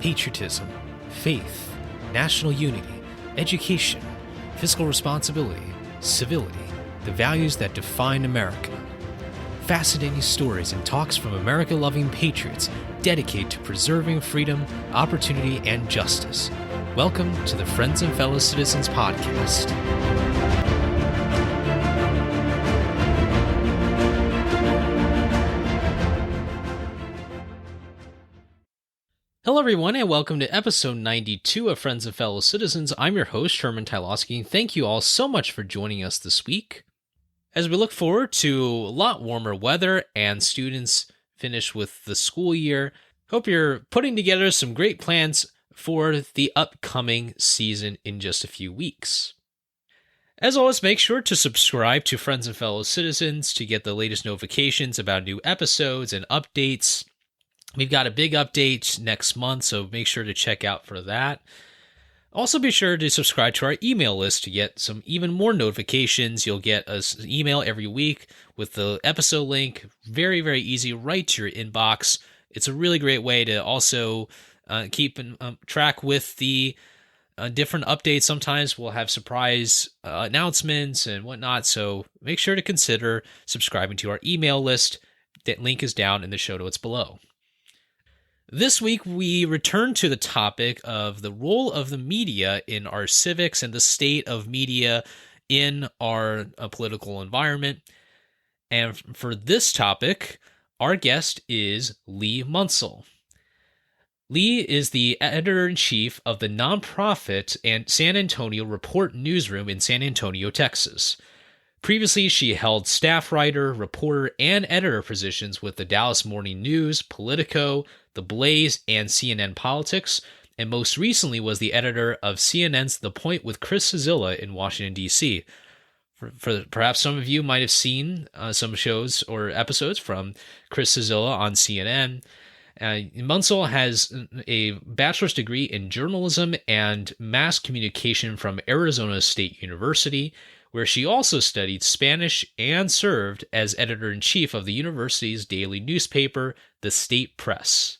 patriotism, faith, national unity, education, fiscal responsibility, civility, the values that define America. Fascinating stories and talks from America-loving patriots dedicated to preserving freedom, opportunity, and justice. Welcome to the Friends and Fellow Citizens podcast. Hello, everyone, and welcome to episode 92 of Friends and Fellow Citizens. I'm your host, Herman Tylowski. Thank you all so much for joining us this week. As we look forward to a lot warmer weather and students finish with the school year, hope you're putting together some great plans for the upcoming season in just a few weeks. As always, make sure to subscribe to Friends and Fellow Citizens to get the latest notifications about new episodes and updates. We've got a big update next month, so make sure to check out for that. Also, be sure to subscribe to our email list to get some even more notifications. You'll get an email every week with the episode link. Very, very easy, right to your inbox. It's a really great way to also keep track with the different updates. Sometimes we'll have surprise announcements and whatnot, so make sure to consider subscribing to our email list. That link is down in the show notes below. This week, we return to the topic of the role of the media in our civics and the state of media in our political environment. And for this topic, our guest is Leigh Munsil. Leigh is the editor-in-chief of the nonprofit and San Antonio Report newsroom in San Antonio, Texas. Previously, she held staff writer, reporter, and editor positions with the Dallas Morning News, Politico, The Blaze, and CNN Politics, and most recently was the editor of CNN's The Point with Chris Cillizza in Washington, D.C. For perhaps some of you might have seen some shows or episodes from Chris Cillizza on CNN. Munsil has a bachelor's degree in journalism and mass communication from Arizona State University, where she also studied Spanish and served as editor-in-chief of the university's daily newspaper, The State Press.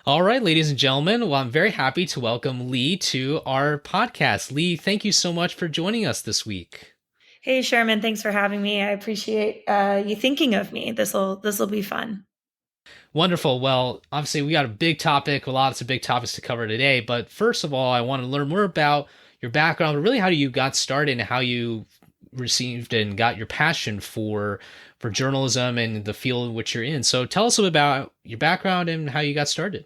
All right, ladies and gentlemen, well, I'm very happy to welcome Leigh to our podcast. Leigh, thank you so much for joining us this week. Hey, Sherman, thanks for having me. I appreciate you thinking of me. This'll be fun. Wonderful. Well, obviously, we got a big topic, lots of big topics to cover today. But first of all, I want to learn more about your background, really how you got started and how you received and got your passion for journalism and the field in which you're in. So tell us about your background and how you got started.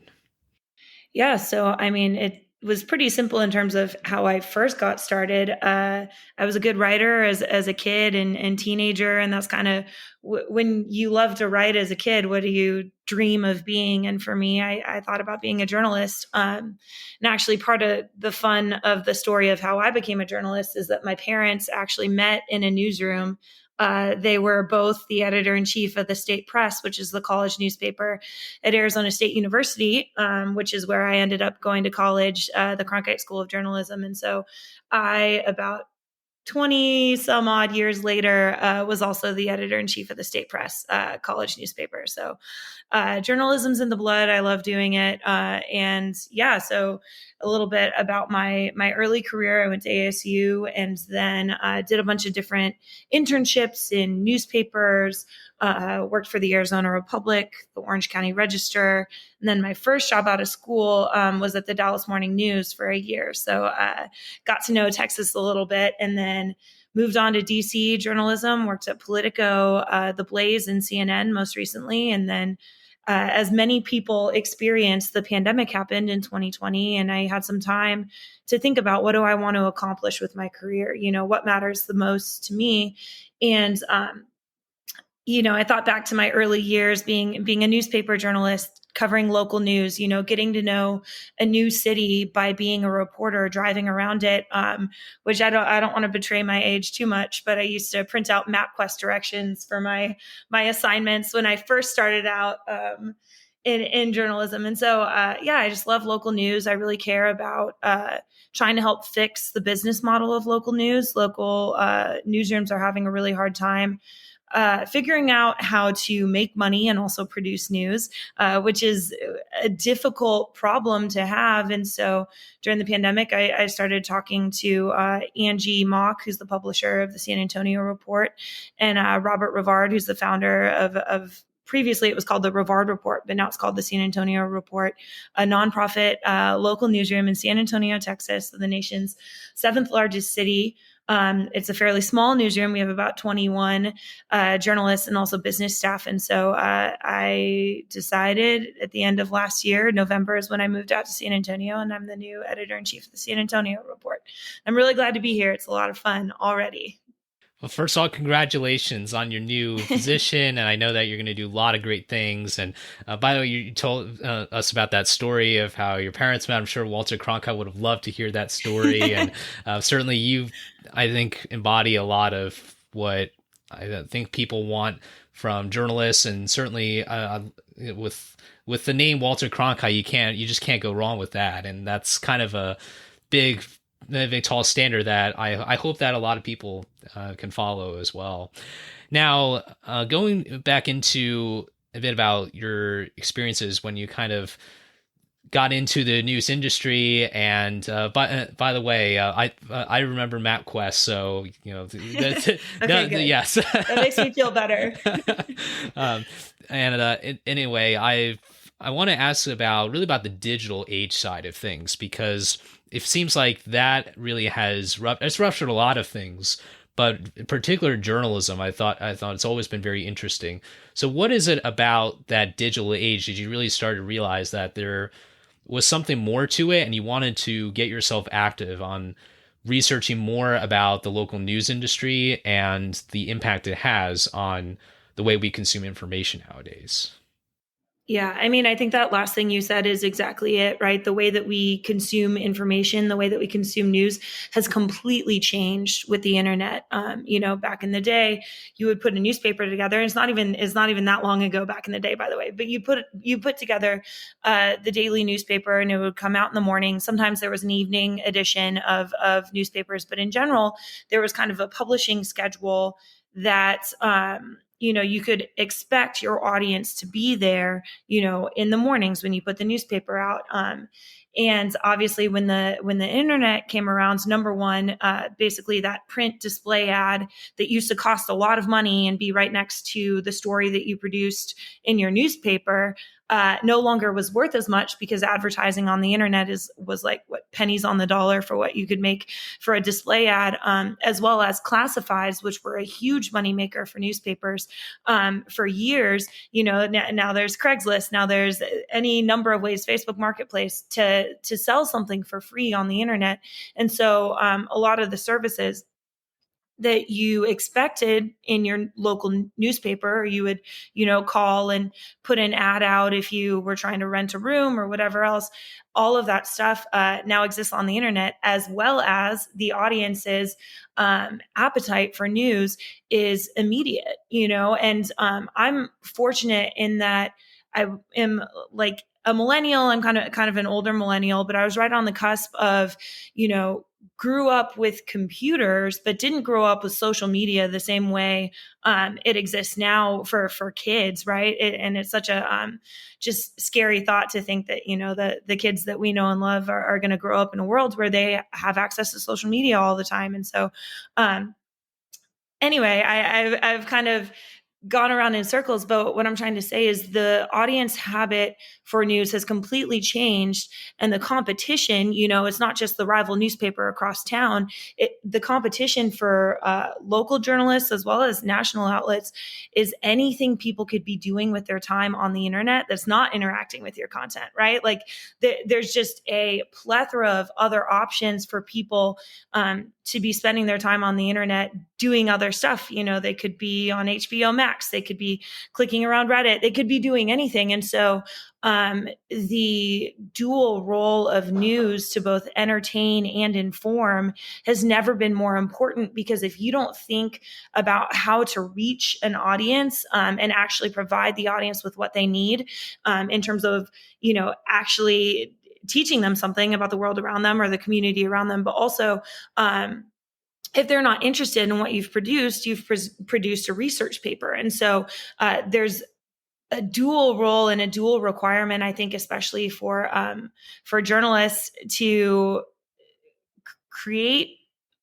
Yeah, so I mean, it was pretty simple in terms of how I first got started. I was a good writer as a kid and teenager, and that's kind of when you love to write as a kid, what do you dream of being? And for me, I thought about being a journalist. And actually part of the fun of the story of how I became a journalist is that my parents actually met in a newsroom. They were both the editor-in-chief of the State Press, which is the college newspaper at Arizona State University, which is where I ended up going to college, the Cronkite School of Journalism. And so I, about 20 some odd years later, was also the editor-in-chief of the State Press, college newspaper. So journalism's in the blood. I love doing it. And yeah, so a little bit about my early career. I went to ASU and then did a bunch of different internships in newspapers, worked for the Arizona Republic, the Orange County Register. And then my first job out of school was at the Dallas Morning News for a year. So got to know Texas a little bit and then moved on to DC journalism, worked at Politico, The Blaze, and CNN most recently. And then as many people experienced, the pandemic happened in 2020, and I had some time to think about what do I want to accomplish with my career? You know, what matters the most to me? And I thought back to my early years being a newspaper journalist, covering local news, getting to know a new city by being a reporter, driving around it, which I don't want to betray my age too much, but I used to print out MapQuest directions for my assignments when I first started out in journalism. And so, I just love local news. I really care about trying to help fix the business model of local news. Local newsrooms are having a really hard time figuring out how to make money and also produce news, which is a difficult problem to have. And so during the pandemic, I started talking to Angie Mock, who's the publisher of the San Antonio Report, and Robert Rivard, who's the founder of previously it was called the Rivard Report, but now it's called the San Antonio Report, a nonprofit local newsroom in San Antonio, Texas, the nation's seventh largest city. It's a fairly small newsroom. We have about 21 journalists and also business staff. And so I decided at the end of last year, November is when I moved out to San Antonio, and I'm the new editor-in-chief of the San Antonio Report. I'm really glad to be here. It's a lot of fun already. Well, first of all, congratulations on your new position, and I know that you're going to do a lot of great things. And by the way, you told us about that story of how your parents met. I'm sure Walter Cronkite would have loved to hear that story, and certainly you, I think, embody a lot of what I think people want from journalists, and certainly with the name Walter Cronkite, you just can't go wrong with that, and that's kind of a big tall standard that I hope that a lot of people can follow as well. Now, going back into a bit about your experiences when you kind of got into the news industry, and by the way, I remember MapQuest, so you know, Okay, yes, that makes me feel better. Anyway, I want to ask about the digital age side of things, because it seems like that really it's ruptured a lot of things, but in particular journalism, I thought it's always been very interesting. So what is it about that digital age did you really start to realize that there was something more to it, and you wanted to get yourself active on researching more about the local news industry and the impact it has on the way we consume information nowadays? Yeah, I mean, I think that last thing you said is exactly it, right? The way that we consume information, the way that we consume news has completely changed with the internet. Back in the day, you would put a newspaper together. And it's not even that long ago back in the day, by the way. But you put together the daily newspaper, and it would come out in the morning. Sometimes there was an evening edition of newspapers, but in general, there was kind of a publishing schedule that you could expect your audience to be there, in the mornings when you put the newspaper out. And obviously when the internet came around, number one, basically that print display ad that used to cost a lot of money and be right next to the story that you produced in your newspaper, no longer was worth as much, because advertising on the internet was like pennies on the dollar for what you could make for a display ad, as well as classifieds, which were a huge moneymaker for newspapers for years. Now there's Craigslist, now there's any number of ways, Facebook Marketplace, to sell something for free on the internet. And so a lot of the services that you expected in your local newspaper, or you would, call and put an ad out if you were trying to rent a room or whatever else, all of that stuff now exists on the internet, as well as the audience's appetite for news is immediate, and I'm fortunate in that I am like a millennial. I'm kind of an older millennial, but I was right on the cusp of, grew up with computers, but didn't grow up with social media the same way it exists now for kids, right? And it's such a just scary thought to think that, the kids that we know and love are going to grow up in a world where they have access to social media all the time. And so anyway, I've kind of gone around in circles, but what I'm trying to say is the audience habit for news has completely changed, and the competition, it's not just the rival newspaper across town. The competition for local journalists as well as national outlets is anything people could be doing with their time on the internet that's not interacting with your content, right? Like there's just a plethora of other options for people to be spending their time on the internet doing other stuff. They could be on HBO Max, they could be clicking around Reddit, they could be doing anything. And so the dual role of news to both entertain and inform has never been more important, because if you don't think about how to reach an audience and actually provide the audience with what they need in terms of, actually teaching them something about the world around them or the community around them, but also if they're not interested in what you've produced, produced a research paper. And so there's a dual role and a dual requirement, I think, especially for journalists to create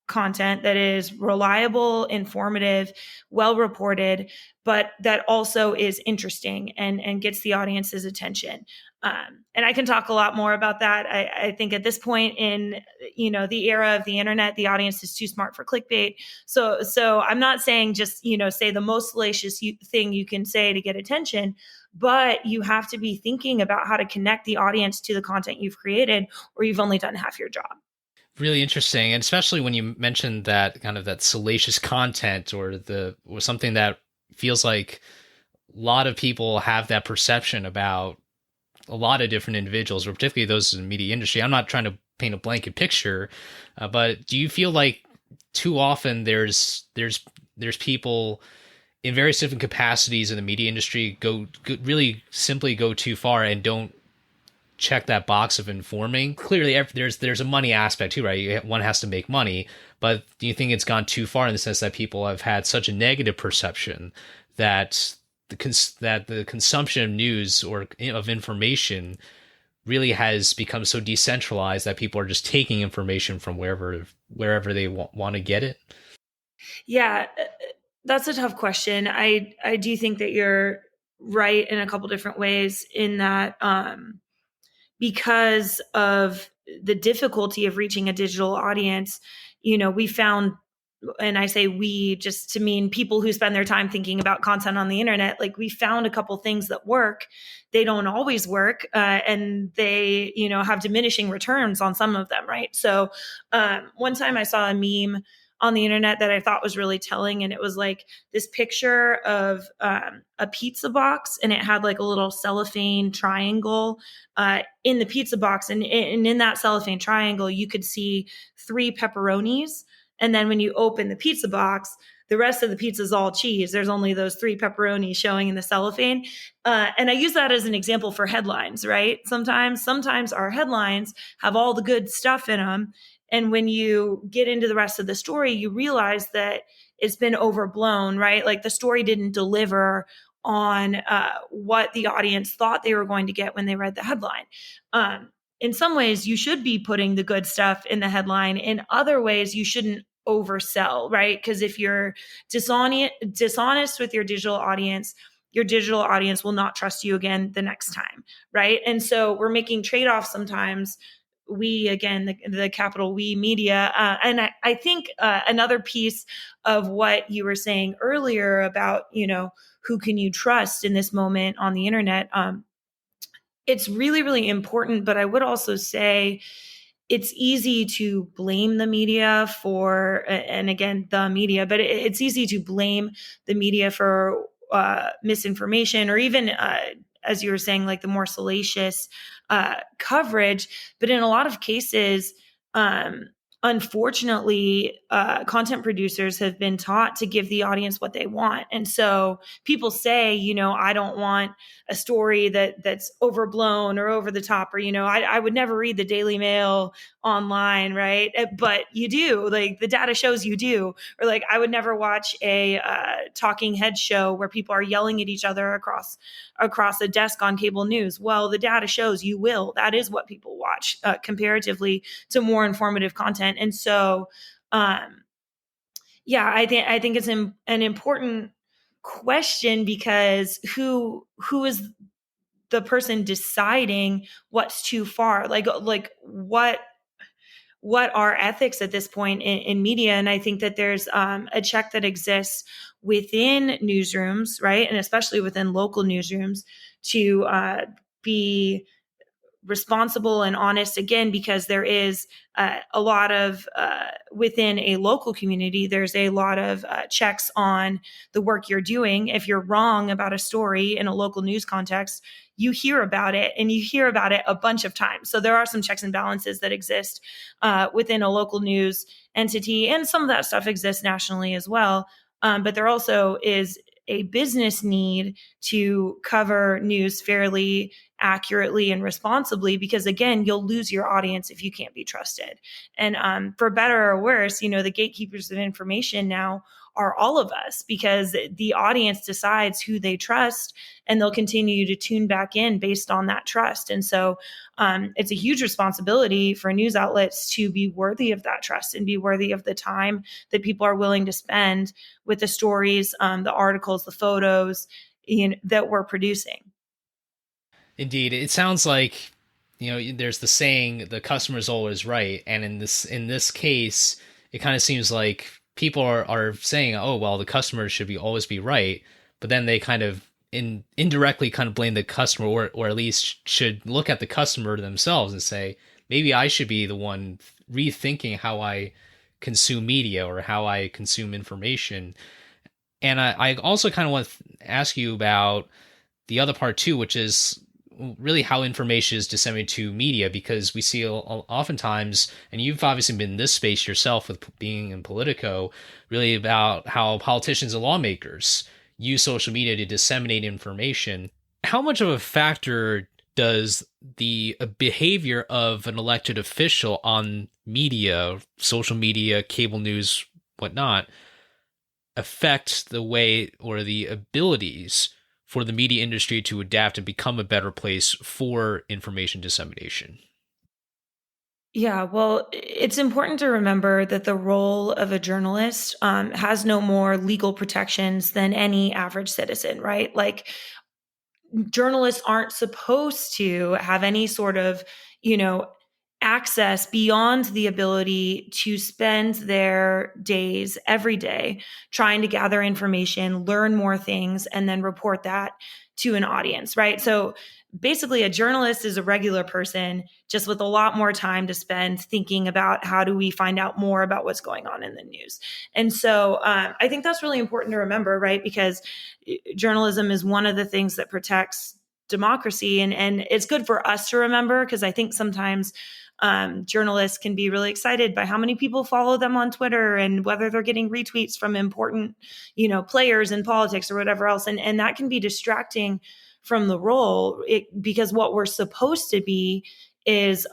content that is reliable, informative, well reported, but that also is interesting and gets the audience's attention. And I can talk a lot more about that. I think at this point in the era of the internet, the audience is too smart for clickbait. So I'm not saying just say the most salacious thing you can say to get attention, but you have to be thinking about how to connect the audience to the content you've created, or you've only done half your job. Really interesting, and especially when you mentioned that kind of that salacious content or something that feels like a lot of people have that perception about a lot of different individuals, or particularly those in the media industry. I'm not trying to paint a blanket picture, but do you feel like too often there's people in various different capacities in the media industry really simply go too far and don't check that box of informing? Clearly, there's a money aspect too, right? One has to make money, but do you think it's gone too far in the sense that people have had such a negative perception that the consumption of news or of information really has become so decentralized that people are just taking information from wherever they want to get it? Yeah, that's a tough question. I do think that you're right in a couple different ways, in that because of the difficulty of reaching a digital audience, we found, and I say we just to mean people who spend their time thinking about content on the internet, like we found a couple things that work. They don't always work, and they have diminishing returns on some of them, right? So one time I saw a meme on the internet that I thought was really telling, and it was like this picture of a pizza box, and it had like a little cellophane triangle in the pizza box, and in that cellophane triangle you could see 3 pepperonis. And then when you open the pizza box, the rest of the pizza is all cheese. There's only those 3 pepperonis showing in the cellophane. And I use that as an example for headlines, right? Sometimes our headlines have all the good stuff in them. And when you get into the rest of the story, you realize that it's been overblown, right? Like the story didn't deliver on what the audience thought they were going to get when they read the headline. In some ways, you should be putting the good stuff in the headline. In other ways, you shouldn't oversell, right? Because if you're dishonest with your digital audience will not trust you again the next time, right? And so we're making trade-offs sometimes. We, again, the capital we media. And I think another piece of what you were saying earlier about, who can you trust in this moment on the internet? It's really, really important. But I would also say it's easy to blame the media for, and again, the media, but it's easy to blame the media for misinformation, or even, as you were saying, like the more salacious coverage. But in a lot of cases, unfortunately, content producers have been taught to give the audience what they want. And so people say, I don't want a story that's overblown or over the top, or, I would never read the Daily Mail online, right? But you do, like the data shows you do. Or like, I would never watch a talking head show where people are yelling at each other across a desk on cable news. Well, the data shows you will. That is what people watch comparatively to more informative content. And so, yeah, I think it's an important question, because who is the person deciding what's too far? Like what are ethics at this point in media? And I think that there's a check that exists within newsrooms, right? And especially within local newsrooms, to be responsible and honest, again, because there is a lot of within a local community, there's a lot of checks on the work you're doing. If you're wrong about a story in a local news context, you hear about it, and you hear about it a bunch of times. So there are some checks and balances that exist within a local news entity, and some of that stuff exists nationally as well. But there also is a business need to cover news fairly accurately and responsibly, because again, you'll lose your audience if you can't be trusted. And for better or worse, the gatekeepers of information now are all of us, because the audience decides who they trust, and they'll continue to tune back in based on that trust. And so it's a huge responsibility for news outlets to be worthy of that trust and be worthy of the time that people are willing to spend with the stories, the articles, the photos that we're producing. Indeed, it sounds like there's the saying, "The customer is always right," and in this case, it kind of seems like people are saying, "Oh, well, the customer should be always be right," but then they kind of indirectly kind of blame the customer, or at least should look at the customer themselves and say, maybe I should be the one rethinking how I consume media or how I consume information. And I also kind of want to ask you about the other part too, which is really how information is disseminated to media, because we see oftentimes, and you've obviously been in this space yourself with being in Politico, really about how politicians and lawmakers use social media to disseminate information. How much of a factor does the behavior of an elected official on media, social media, cable news, whatnot, affect the way or the abilities for the media industry to adapt and become a better place for information dissemination? Yeah, well, it's important to remember that the role of a journalist has no more legal protections than any average citizen, right? Like, journalists aren't supposed to have any sort of, you know, access beyond the ability to spend their days every day trying to gather information, learn more things, and then report that to an audience, right? So basically, a journalist is a regular person just with a lot more time to spend thinking about how do we find out more about what's going on in the news. And so I think that's really important to remember, right? Because journalism is one of the things that protects democracy. And it's good for us to remember, because I think sometimes journalists can be really excited by how many people follow them on Twitter and whether they're getting retweets from important, players in politics or whatever else. And that can be distracting from the role, because what we're supposed to be is,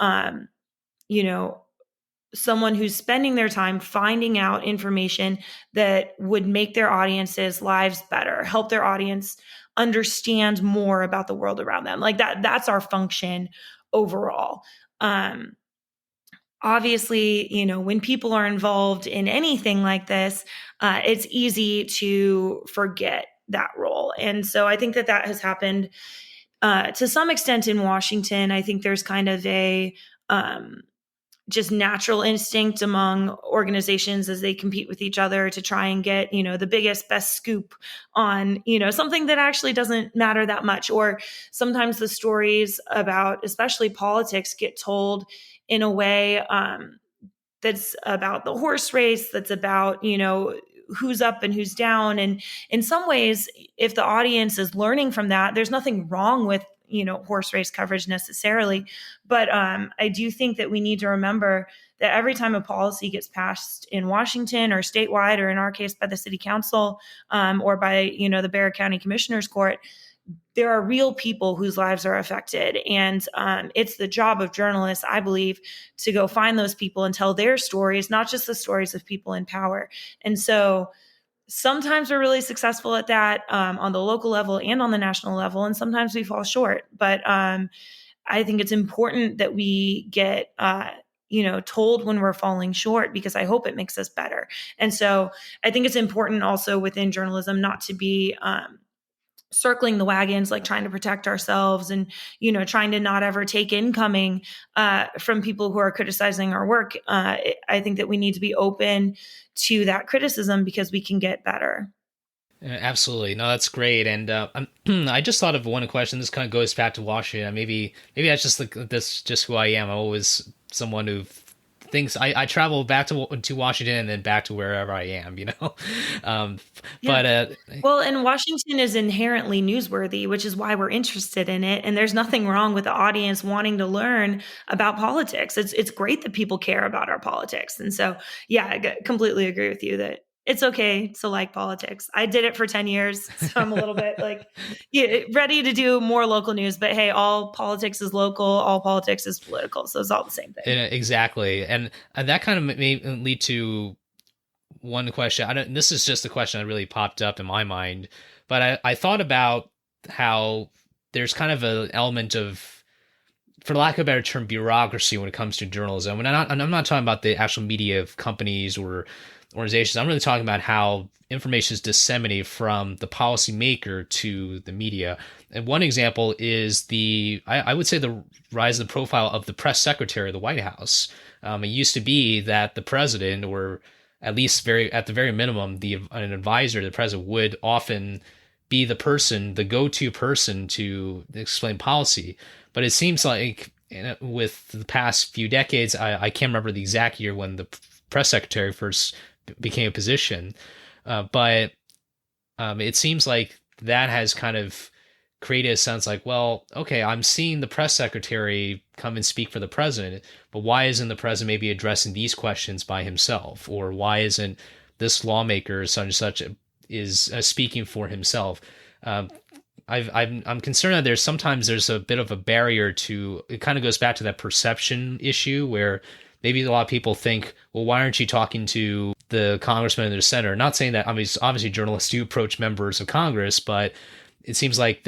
someone who's spending their time finding out information that would make their audience's lives better, help their audience understand more about the world around them. Like that's our function overall. Obviously, when people are involved in anything like this, it's easy to forget that role. And so I think that has happened to some extent in Washington. I think there's kind of a just natural instinct among organizations as they compete with each other to try and get, the biggest, best scoop on, something that actually doesn't matter that much. Or sometimes the stories about, especially politics, get told in a way that's about the horse race, that's about, who's up and who's down. And in some ways, if the audience is learning from that, there's nothing wrong with, horse race coverage necessarily. But I do think that we need to remember that every time a policy gets passed in Washington or statewide, or in our case by the city council, or by, the Bexar County Commissioner's Court, there are real people whose lives are affected. And it's the job of journalists, I believe, to go find those people and tell their stories, not just the stories of people in power. And so sometimes we're really successful at that on the local level and on the national level, and sometimes we fall short. But I think it's important that we get told when we're falling short, because I hope it makes us better. And so I think it's important also within journalism not to be circling the wagons, like trying to protect ourselves and, trying to not ever take incoming from people who are criticizing our work. I think that we need to be open to that criticism, because we can get better. Absolutely. No, that's great. And I just thought of one question. This kind of goes back to Washington. Maybe that's just who I am. I'm always someone who thinks I travel back to Washington and then back to wherever I am, Yeah. But well, and Washington is inherently newsworthy, which is why we're interested in it. And there's nothing wrong with the audience wanting to learn about politics. It's great that people care about our politics. And so, yeah, I completely agree with you that it's okay to like politics. I did it for 10 years, so I'm a little bit like ready to do more local news. But hey, all politics is local, all politics is political, so it's all the same thing. Exactly, and that kind of may lead to one question. This is just a question that really popped up in my mind, but I thought about how there's kind of an element of, for lack of a better term, bureaucracy when it comes to journalism. And I'm not talking about the actual media of companies or organizations. I'm really talking about how information is disseminated from the policymaker to the media. And one example is I would say the rise of the profile of the press secretary of the White House. It used to be that the president, or at least at the very minimum, an advisor to the president, would often be the go-to person to explain policy. But it seems like with the past few decades, I can't remember the exact year when the press secretary first became a position, but it seems like that has kind of created a sense like, well, okay, I'm seeing the press secretary come and speak for the president, but why isn't the president maybe addressing these questions by himself? Or why isn't this lawmaker such and such is speaking for himself? I'm concerned that there's a bit of a barrier to, it kind of goes back to that perception issue where maybe a lot of people think, well, why aren't you talking to the congressman and the senator? Not saying that, I mean, obviously journalists do approach members of Congress, but it seems like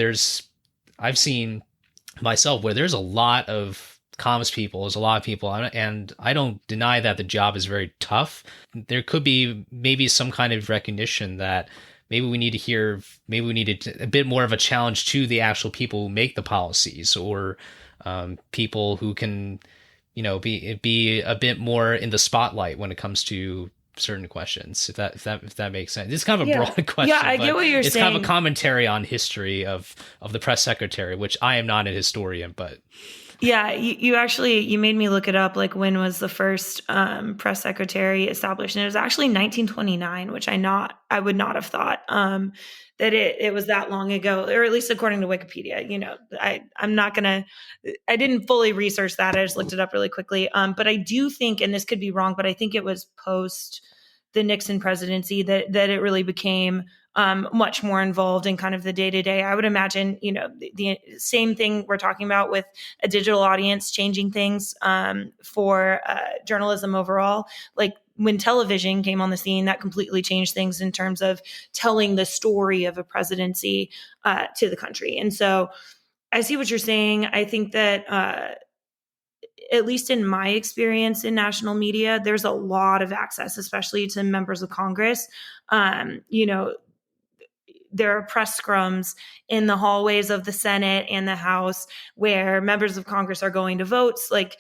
I've seen myself where there's a lot of comms people, there's a lot of people, and I don't deny that the job is very tough. There could be maybe some kind of recognition that maybe we need a bit more of a challenge to the actual people who make the policies, or people who can, be a bit more in the spotlight when it comes to certain questions, if that makes sense. It's kind of a broad question. Yeah, I get what you're saying. It's kind of a commentary on history of the press secretary, which I am not a historian, but yeah, you made me look it up. Like, when was the first press secretary established? And it was actually 1929, which I would not have thought that it was that long ago, or at least according to Wikipedia. I didn't fully research that. I just looked it up really quickly. But I do think, and this could be wrong, but I think it was post the Nixon presidency that it really became much more involved in kind of the day-to-day. I would imagine, the same thing we're talking about with a digital audience changing things for journalism overall. Like, when television came on the scene, that completely changed things in terms of telling the story of a presidency to the country. And so I see what you're saying. I think that at least in my experience in national media, there's a lot of access, especially to members of Congress. There are press scrums in the hallways of the Senate and the House where members of Congress are going to votes. Like,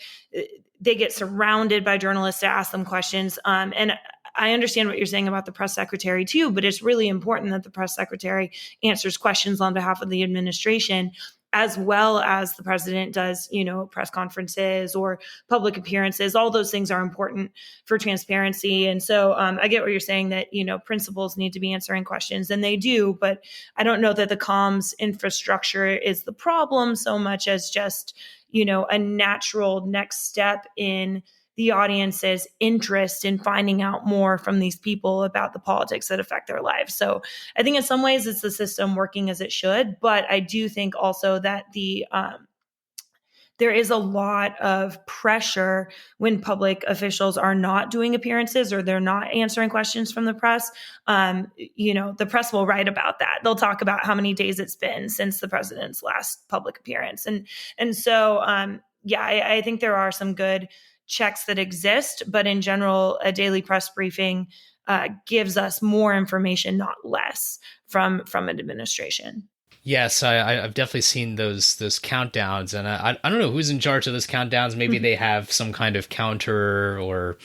they get surrounded by journalists to ask them questions. And I understand what you're saying about the press secretary too, but it's really important that the press secretary answers questions on behalf of the administration, as well as the president does, press conferences or public appearances. All those things are important for transparency. And so I get what you're saying, that, principals need to be answering questions, and they do, but I don't know that the comms infrastructure is the problem so much as just, a natural next step in the audience's interest in finding out more from these people about the politics that affect their lives. So I think in some ways it's the system working as it should, but I do think also that there is a lot of pressure when public officials are not doing appearances or they're not answering questions from the press. The press will write about that. They'll talk about how many days it's been since the president's last public appearance. And so, I think there are some good checks that exist, but in general, a daily press briefing gives us more information, not less, from an administration. Yes, I've definitely seen those countdowns, and I don't know who's in charge of those countdowns. Maybe they have some kind of counter or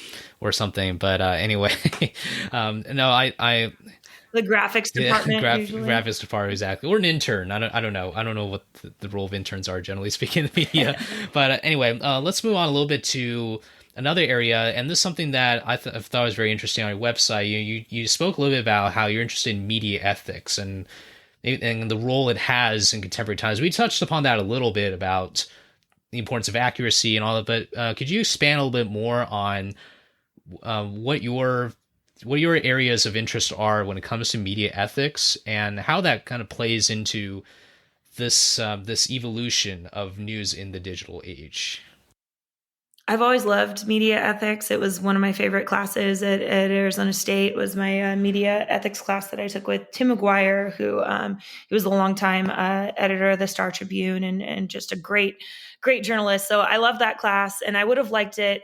something. But anyway, no, I the graphics department, graphics department, exactly, or an intern. I don't know. I don't know what the role of interns are, generally speaking, in the media. But anyway, let's move on a little bit to another area, and this is something that I thought was very interesting on your website. You spoke a little bit about how you're interested in media ethics and the role it has in contemporary times. We touched upon that a little bit about the importance of accuracy and all that, but could you expand a little bit more on what your what your areas of interest are when it comes to media ethics and how that kind of plays into this evolution of news in the digital age. I've always loved media ethics. It was one of my favorite classes at Arizona State. Was my media ethics class that I took with Tim McGuire, who he was a longtime editor of the Star Tribune and just a great journalist. So I love that class, and I would have liked it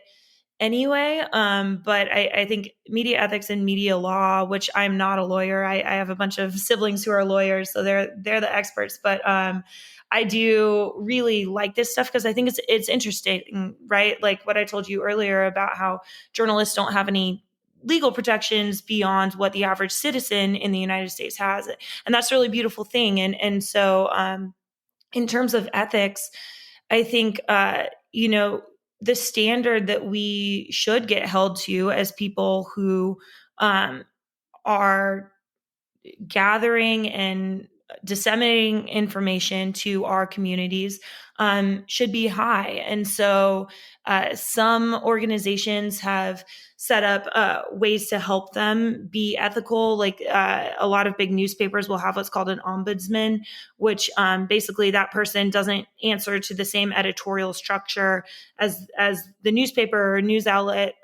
anyway. But I think media ethics and media law, which I'm not a lawyer. I have a bunch of siblings who are lawyers, so they're the experts. But I do really like this stuff because I think it's interesting, right? Like what I told you earlier about how journalists don't have any legal protections beyond what the average citizen in the United States has, and that's a really beautiful thing. And so in terms of ethics, I think the standard that we should get held to as people who are gathering and disseminating information to our communities should be high. And so some organizations have set up ways to help them be ethical. Like a lot of big newspapers will have what's called an ombudsman, which basically that person doesn't answer to the same editorial structure as the newspaper or news outlet.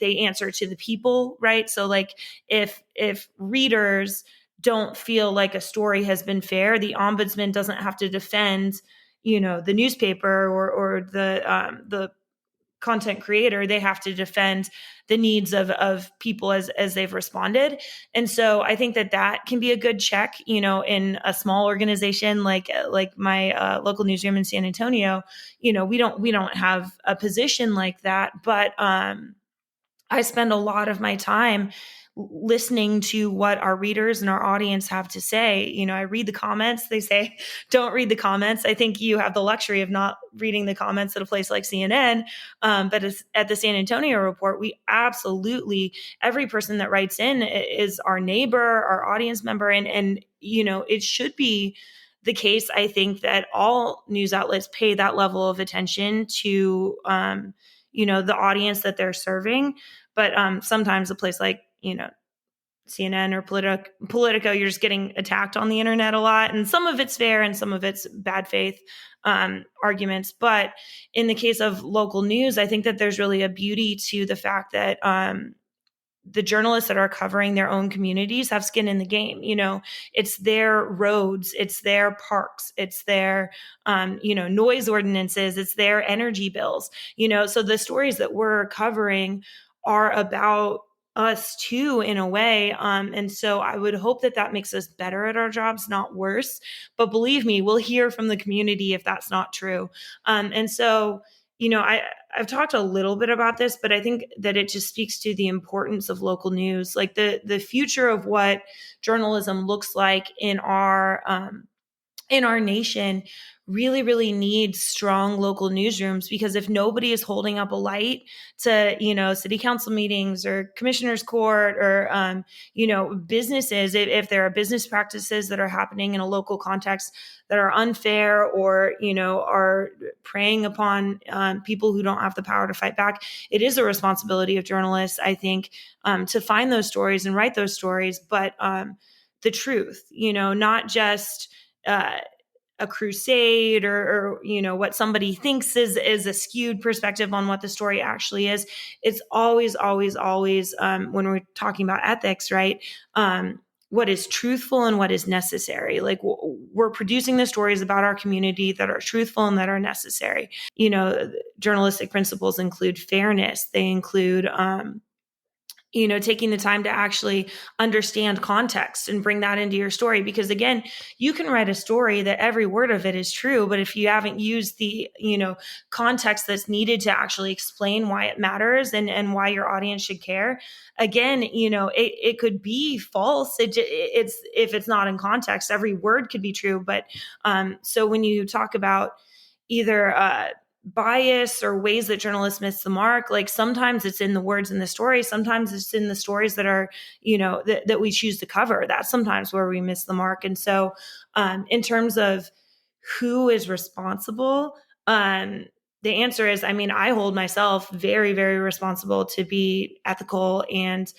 They answer to the people, right? So like if readers don't feel like a story has been fair, the ombudsman doesn't have to defend, the newspaper or the content creator. They have to defend the needs of people as they've responded. And so I think that can be a good check, in a small organization like my local newsroom in San Antonio. We don't have a position like that, but I spend a lot of my time listening to what our readers and our audience have to say. I read the comments. They say, don't read the comments. I think you have the luxury of not reading the comments at a place like CNN. But at the San Antonio Report, we absolutely, every person that writes in is our neighbor, our audience member. And it should be the case, I think, that all news outlets pay that level of attention to, the audience that they're serving. But sometimes a place like, CNN or Politico, you're just getting attacked on the internet a lot. And some of it's fair and some of it's bad faith arguments. But in the case of local news, I think that there's really a beauty to the fact that the journalists that are covering their own communities have skin in the game. It's their roads, it's their parks, it's their, noise ordinances, it's their energy bills, so the stories that we're covering are about us too, in a way. And so I would hope that makes us better at our jobs, not worse. But believe me, we'll hear from the community if that's not true. And so, I've talked a little bit about this, but I think that it just speaks to the importance of local news, like the future of what journalism looks like in our nation really, really needs strong local newsrooms, because if nobody is holding up a light to, city council meetings or commissioner's court or, businesses, if there are business practices that are happening in a local context that are unfair or, are preying upon people who don't have the power to fight back, it is a responsibility of journalists, I think, to find those stories and write those stories, but the truth, not just a crusade or what somebody thinks is a skewed perspective on what the story actually is. It's always when we're talking about ethics, right? What is truthful and what is necessary. Like we're producing the stories about our community that are truthful and that are necessary. Journalistic principles include fairness. They include taking the time to actually understand context and bring that into your story. Because again, you can write a story that every word of it is true, but if you haven't used the, context that's needed to actually explain why it matters and why your audience should care, again, it could be false. It's if it's not in context, every word could be true. But so when you talk about either bias or ways that journalists miss the mark, like sometimes it's in the words in the story, sometimes it's in the stories that are that we choose to cover. That's sometimes where we miss the mark. And so in terms of who is responsible, the answer is, I mean, I hold myself very, very responsible to be ethical and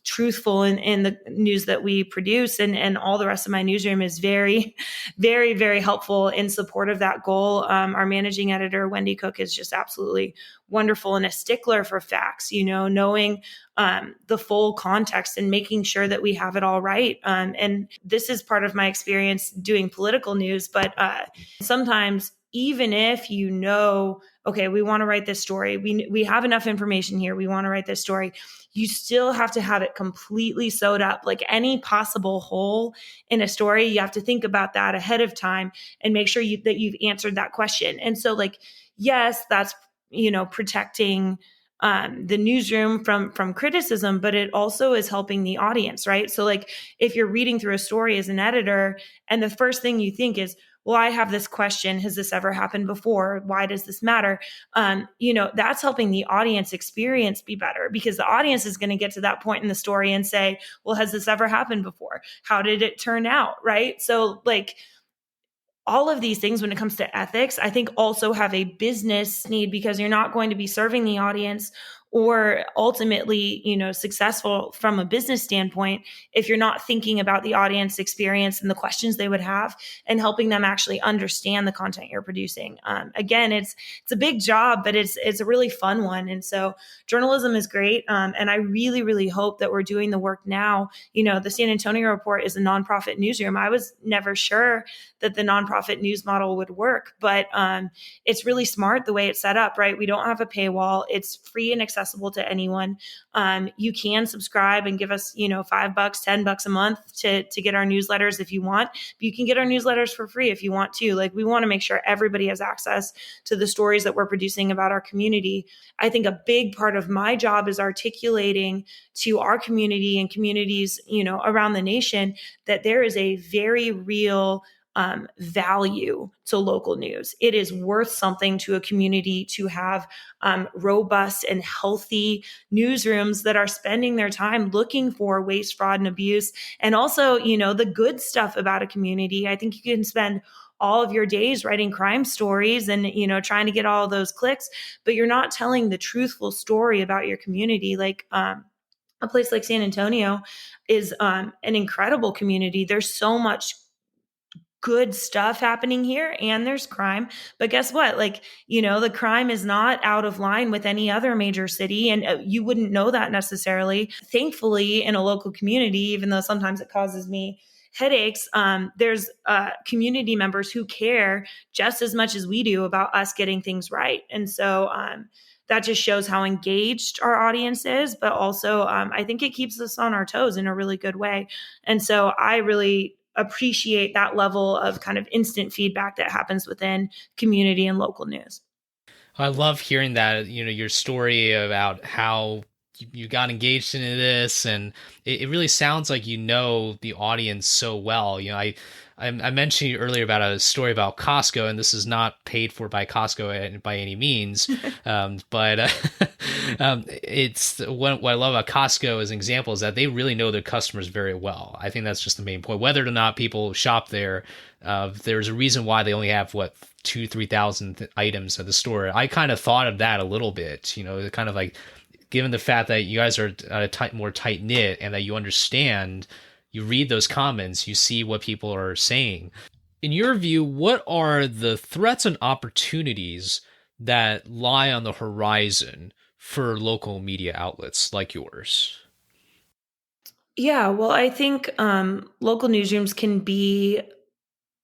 truthful in the news that we produce. And all the rest of my newsroom is very, very, very helpful in support of that goal. Our managing editor, Wendy Cook, is just absolutely wonderful and a stickler for facts, knowing the full context and making sure that we have it all right. And this is part of my experience doing political news, but sometimes even if okay, we want to write this story, we have enough information here, we want to write this story, you still have to have it completely sewed up. Like any possible hole in a story, you have to think about that ahead of time and make sure that you've answered that question. And so yes, that's, protecting the newsroom from criticism, but it also is helping the audience, right? So if you're reading through a story as an editor and the first thing you think is, well, I have this question. Has this ever happened before? Why does this matter? That's helping the audience experience be better, because the audience is going to get to that point in the story and say, well, has this ever happened before? How did it turn out? Right. So all of these things when it comes to ethics, I think also have a business need, because you're not going to be serving the audience or ultimately, successful from a business standpoint if you're not thinking about the audience experience and the questions they would have and helping them actually understand the content you're producing. Again, it's a big job, but it's a really fun one. And so journalism is great. And I really, really hope that we're doing the work now. The San Antonio Report is a nonprofit newsroom. I was never sure that the nonprofit news model would work, but it's really smart the way it's set up, right? We don't have a paywall. It's free and accessible to anyone. You can subscribe and give us, $5, $10 a month to get our newsletters if you want. But you can get our newsletters for free if you want to. We want to make sure everybody has access to the stories that we're producing about our community. I think a big part of my job is articulating to our community and communities, around the nation, that there is a very real value to local news. It is worth something to a community to have robust and healthy newsrooms that are spending their time looking for waste, fraud, and abuse. And also, the good stuff about a community. I think you can spend all of your days writing crime stories and, trying to get all of those clicks, but you're not telling the truthful story about your community. A place like San Antonio is an incredible community. There's so much good stuff happening here, and there's crime, but guess what? The crime is not out of line with any other major city, and you wouldn't know that necessarily. Thankfully, in a local community, even though sometimes it causes me headaches, there's community members who care just as much as we do about us getting things right. And so that just shows how engaged our audience is, but also I think it keeps us on our toes in a really good way. And so I really appreciate that level of kind of instant feedback that happens within community and local news. I love hearing that, your story about how you got engaged into this, and it really sounds like the audience so well. I mentioned earlier about a story about Costco, and this is not paid for by Costco by any means, but it's what I love about Costco as an example is that they really know their customers very well. I think that's just the main point. Whether or not people shop there, there's a reason why they only have 2,000-3,000 items at the store. I kind of thought of that a little bit, kind of given the fact that you guys are more tight knit and that you understand. You read those comments, you see what people are saying. In your view, what are the threats and opportunities that lie on the horizon for local media outlets like yours? Yeah, well, I think local newsrooms can be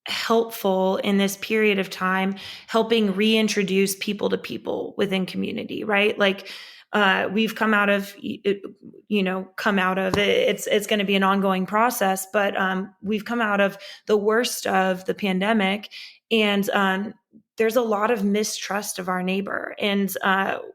helpful in this period of time, helping reintroduce people to people within community, right? We've come out of it. It's going to be an ongoing process, but we've come out of the worst of the pandemic, and there's a lot of mistrust of our neighbor. And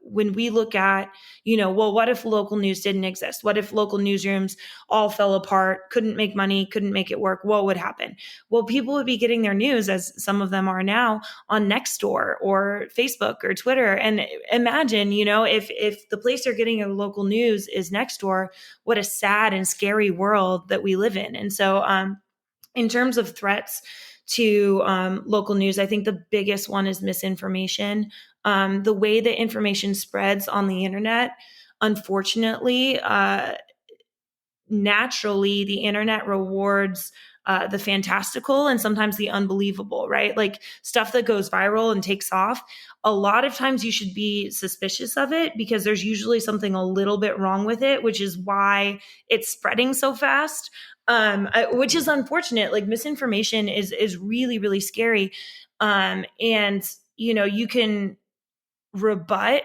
when we look at, what if local news didn't exist? What if local newsrooms all fell apart, couldn't make money, couldn't make it work? What would happen? Well, people would be getting their news, as some of them are now, on Nextdoor or Facebook or Twitter. And imagine, if the place they're getting their local news is Nextdoor, what a sad and scary world that we live in. And so in terms of threats to local news, I think the biggest one is misinformation. The way that information spreads on the internet, unfortunately, naturally the internet rewards the fantastical and sometimes the unbelievable, right? Like stuff that goes viral and takes off. A lot of times you should be suspicious of it because there's usually something a little bit wrong with it, which is why it's spreading so fast. Which is unfortunate. Like misinformation is really, really scary. And you can rebut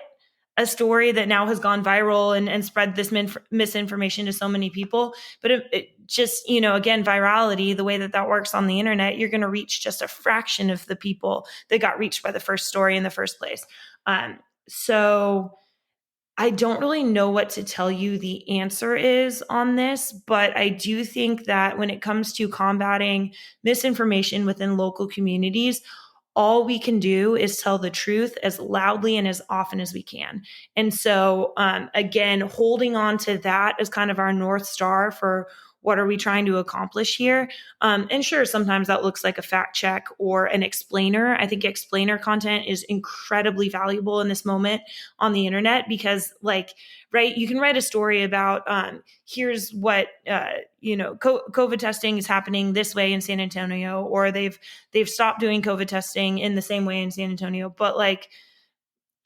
a story that now has gone viral and spread this misinformation to so many people. But it just, again, virality, the way that works on the internet, you're going to reach just a fraction of the people that got reached by the first story in the first place. So I don't really know what to tell you the answer is on this, but I do think that when it comes to combating misinformation within local communities, all we can do is tell the truth as loudly and as often as we can. And so, again, holding on to that as kind of our North Star for what are we trying to accomplish here? And sure, sometimes that looks like a fact check or an explainer. I think explainer content is incredibly valuable in this moment on the internet because, right, you can write a story about here's what COVID testing is happening this way in San Antonio, or they've stopped doing COVID testing in the same way in San Antonio. But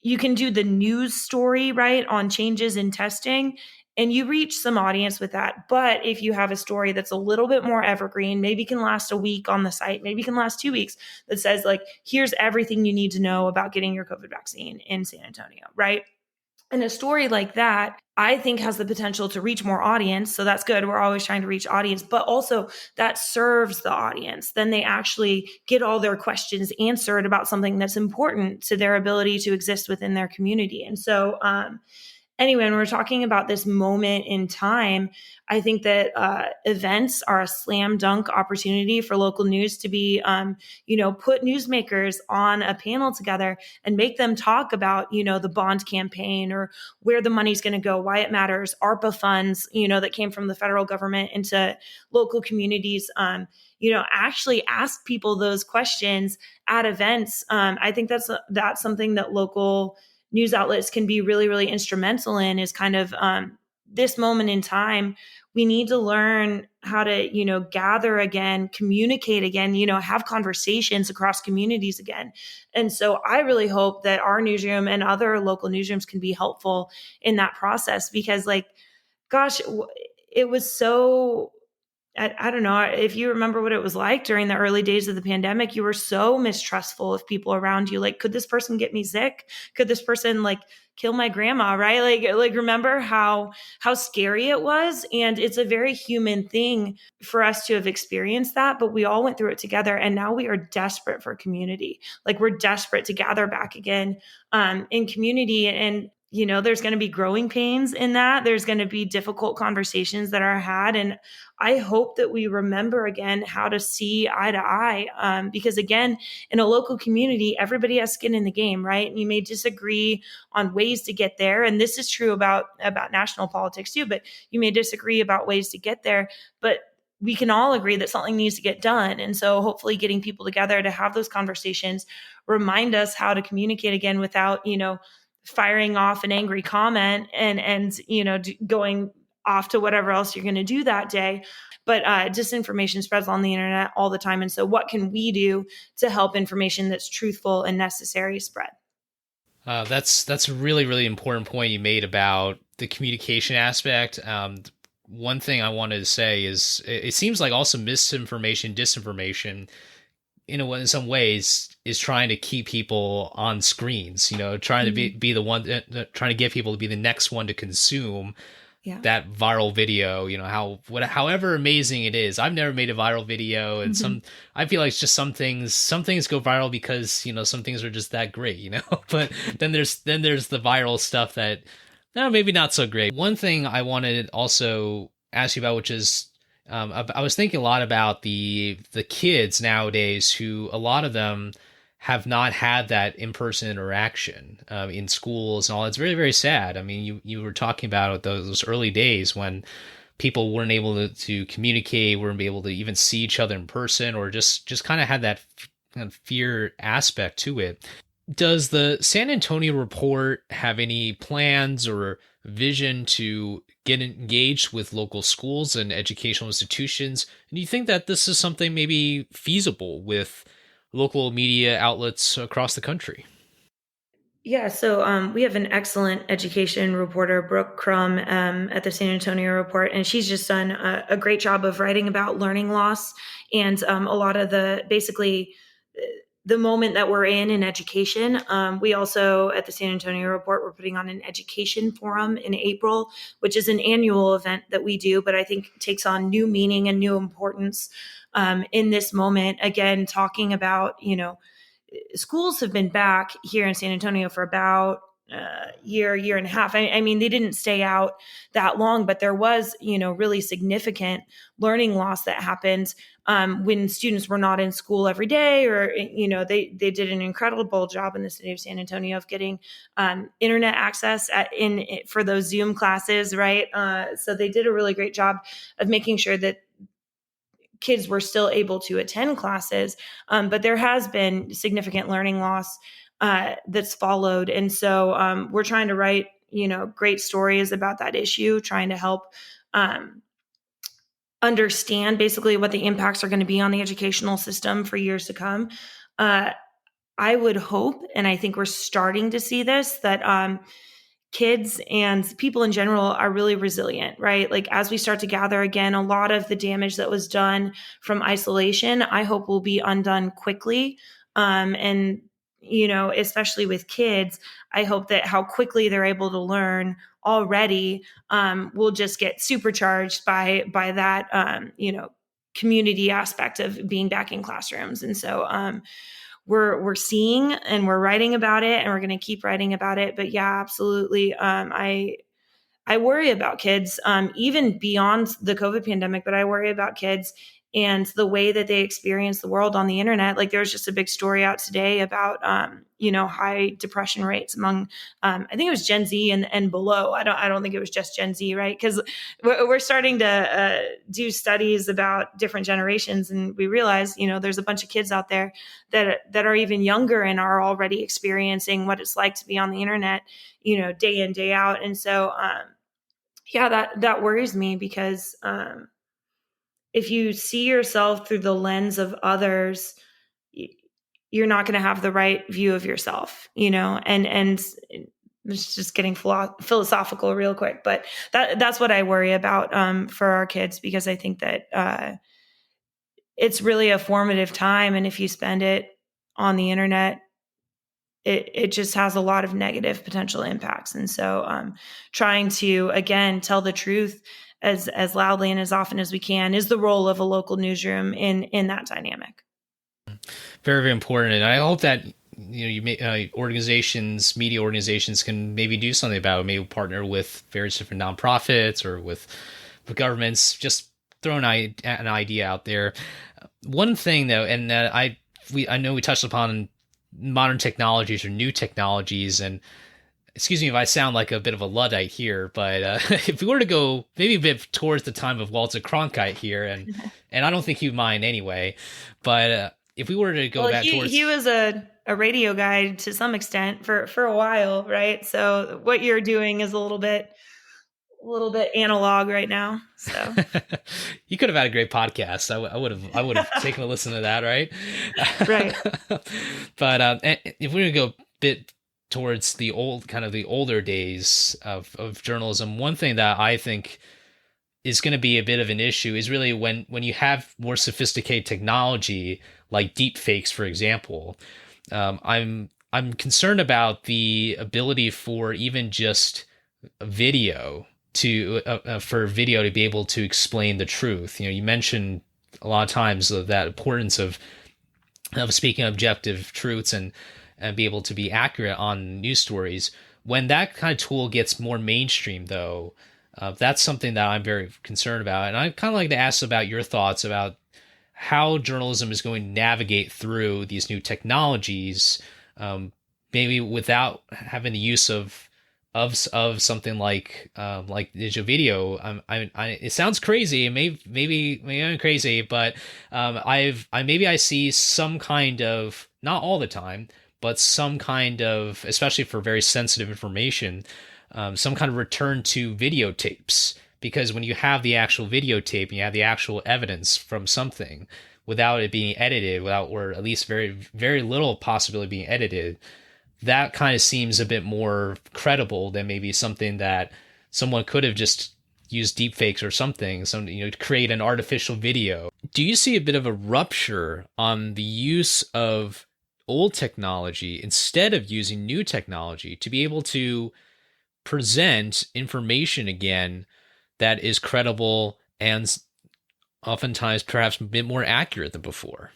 you can do the news story, right, on changes in testing, and you reach some audience with that. But if you have a story that's a little bit more evergreen, maybe can last a week on the site, maybe can last 2 weeks, that says here's everything you need to know about getting your COVID vaccine in San Antonio, right? And a story like that, I think, has the potential to reach more audience. So that's good. We're always trying to reach audience, but also that serves the audience. Then they actually get all their questions answered about something that's important to their ability to exist within their community. And so, anyway, when we're talking about this moment in time, I think that events are a slam dunk opportunity for local news to be, put newsmakers on a panel together and make them talk about, the bond campaign or where the money's going to go, why it matters, ARPA funds, that came from the federal government into local communities. Actually ask people those questions at events. I think that's something that local news outlets can be really, really instrumental in, is kind of this moment in time. We need to learn how to, gather again, communicate again, have conversations across communities again. And so I really hope that our newsroom and other local newsrooms can be helpful in that process because gosh, it was so, I don't know if you remember what it was like during the early days of the pandemic. You were so mistrustful of people around you. Could this person get me sick? Could this person kill my grandma? Right? Remember how scary it was. And it's a very human thing for us to have experienced that, but we all went through it together. And now we are desperate for community. We're desperate to gather back again in community. And there's going to be growing pains in that. There's going to be difficult conversations that are had. And I hope that we remember again how to see eye to eye. Because again, in a local community, everybody has skin in the game, right? And you may disagree on ways to get there. And this is true about national politics too, but you may disagree about ways to get there. But we can all agree that something needs to get done. And so hopefully getting people together to have those conversations, remind us how to communicate again without, firing off an angry comment and going off to whatever else you're going to do that day. But disinformation spreads on the internet all the time. And so what can we do to help information that's truthful and necessary spread? That's a really, really important point you made about the communication aspect. One thing I wanted to say is it seems like also misinformation, disinformation, in some ways, is trying to keep people on screens, trying to be the one, trying to get people to be the next one to consume that viral video, however amazing it is. I've never made a viral video, and I feel like it's just some things go viral because, some things are just that great, but then there's the viral stuff that, maybe not so great. One thing I wanted to also ask you about, which is, I was thinking a lot about the kids nowadays, who a lot of them have not had that in-person interaction in schools and all. It's very, very sad. I mean, you were talking about those early days when people weren't able to communicate, weren't able to even see each other in person, or just kind of had that kind of fear aspect to it. Does the San Antonio report have any plans or vision to get engaged with local schools and educational institutions? And do you think that this is something maybe feasible with local media outlets across the country? Yeah, so we have an excellent education reporter, Brooke Crum, at the San Antonio Report, and she's just done a great job of writing about learning loss and a lot of the basically the moment that we're in education. We also at the San Antonio Report, we're putting on an education forum in April, which is an annual event that we do, but I think takes on new meaning and new importance in this moment. Again, talking about schools have been back here in San Antonio for about year and a half. I mean, they didn't stay out that long, but there was, really significant learning loss that happened when students were not in school every day, or they did an incredible job in the city of San Antonio of getting internet access for those Zoom classes, right? So they did a really great job of making sure that kids were still able to attend classes, but there has been significant learning loss that's followed. And so we're trying to write, great stories about that issue, trying to help understand basically what the impacts are going to be on the educational system for years to come. I would hope, and I think we're starting to see this, that kids and people in general are really resilient, right? Like as we start to gather again, a lot of the damage that was done from isolation, I hope will be undone quickly. And, especially with kids, I hope that how quickly they're able to learn already will just get supercharged by that, community aspect of being back in classrooms. And so, we're seeing and we're writing about it, and we're going to keep writing about it. But yeah, absolutely. I worry about kids, even beyond the COVID pandemic, but I worry about kids and the way that they experience the world on the internet. Like there's just a big story out today about, high depression rates among, I think it was Gen Z and below. I don't think it was just Gen Z, right? Because we're starting to do studies about different generations, and we realize, there's a bunch of kids out there that are even younger and are already experiencing what it's like to be on the internet, day in, day out. And so, yeah, that worries me because if you see yourself through the lens of others, you're not going to have the right view of yourself, and it's just getting philosophical real quick, but that's what I worry about for our kids, because I think that it's really a formative time, and if you spend it on the internet, it just has a lot of negative potential impacts. And so trying to, again, tell the truth as loudly and as often as we can is the role of a local newsroom in that dynamic. Very, very important. And I hope that you may, organizations, media organizations, can maybe do something about it. Maybe partner with various different nonprofits or with governments. Just throw an idea out there. One thing though, and I know we touched upon modern technologies or new technologies, and excuse me if I sound like a bit of a Luddite here, but if we were to go maybe a bit towards the time of Walter Cronkite here, and I don't think he'd mind anyway, but if we were to go back towards... He was a radio guy to some extent for a while, right? So what you're doing is a little bit analog right now. So you could have had a great podcast. I would have taken a listen to that, right? Right. But if we were to go a bit towards the older days of journalism, one thing that I think is going to be a bit of an issue is really when you have more sophisticated technology like deep fakes, for example. I'm concerned about the ability for even just video for video to be able to explain the truth. You mentioned a lot of times that importance of speaking objective truths and be able to be accurate on news stories. When that kind of tool gets more mainstream, though, that's something that I'm very concerned about. And I'd kind of like to ask about your thoughts about how journalism is going to navigate through these new technologies, maybe without having the use of something like digital video. It sounds crazy. Maybe I'm crazy, but I see some kind of, not all the time, but some kind of, especially for very sensitive information, some kind of return to videotapes. Because when you have the actual videotape and you have the actual evidence from something without it being edited, without, or at least very, very little possibility of being edited, that kind of seems a bit more credible than maybe something that someone could have just used deepfakes or something, to create an artificial video. Do you see a bit of a rupture on the use of old technology instead of using new technology to be able to present information again that is credible and oftentimes perhaps a bit more accurate than before?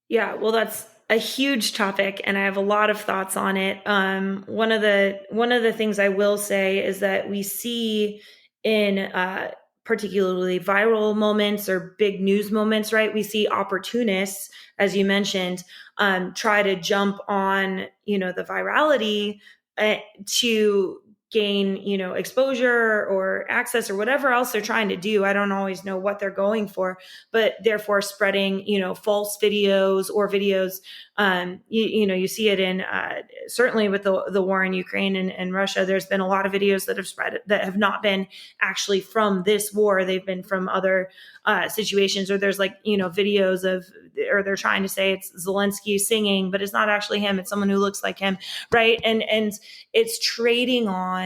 Yeah, well, that's a huge topic, and I have a lot of thoughts on it. One of the things I will say is that we see in particularly viral moments or big news moments, right? We see opportunists, as you mentioned, try to jump on, the virality to gain, exposure or access or whatever else they're trying to do. I don't always know what they're going for, but therefore spreading, false videos or videos. You see it in certainly with the war in Ukraine and Russia. There's been a lot of videos that have spread that have not been actually from this war. They've been from other situations, or there's videos of, or they're trying to say it's Zelensky singing, but it's not actually him. It's someone who looks like him, right? And it's trading on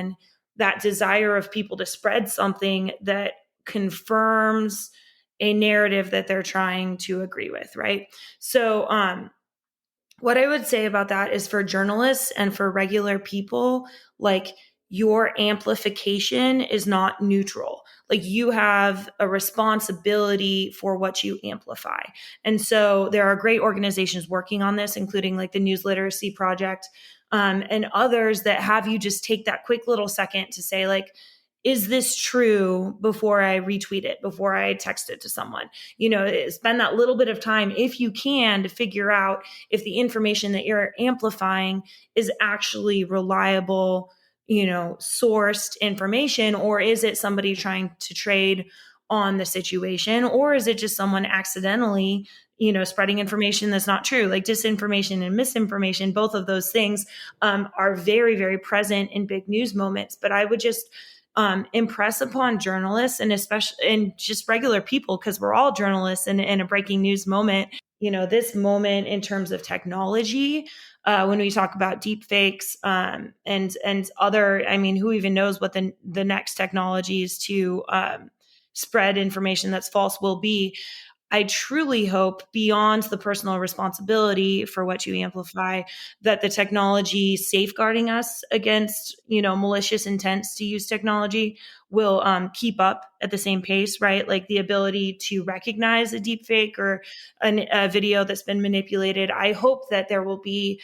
that desire of people to spread something that confirms a narrative that they're trying to agree with, right? So, what I would say about that is for journalists and for regular people, like your amplification is not neutral. Like you have a responsibility for what you amplify. And so there are great organizations working on this, including like the News Literacy Project, and others that have you just take that quick little second to say, like, is this true before I retweet it, before I text it to someone? Spend that little bit of time, if you can, to figure out if the information that you're amplifying is actually reliable, sourced information, or is it somebody trying to trade on the situation, or is it just someone accidentally, spreading information that's not true? Like disinformation and misinformation, both of those things are very, very present in big news moments. But I would just impress upon journalists and especially and just regular people, because we're all journalists in a breaking news moment. This moment in terms of technology, when we talk about deep fakes and other, I mean, who even knows what the next technologies to spread information that's false will be. I truly hope, beyond the personal responsibility for what you amplify, that the technology safeguarding us against, malicious intents to use technology will keep up at the same pace, right? Like the ability to recognize a deep fake or a video that's been manipulated. I hope that there will be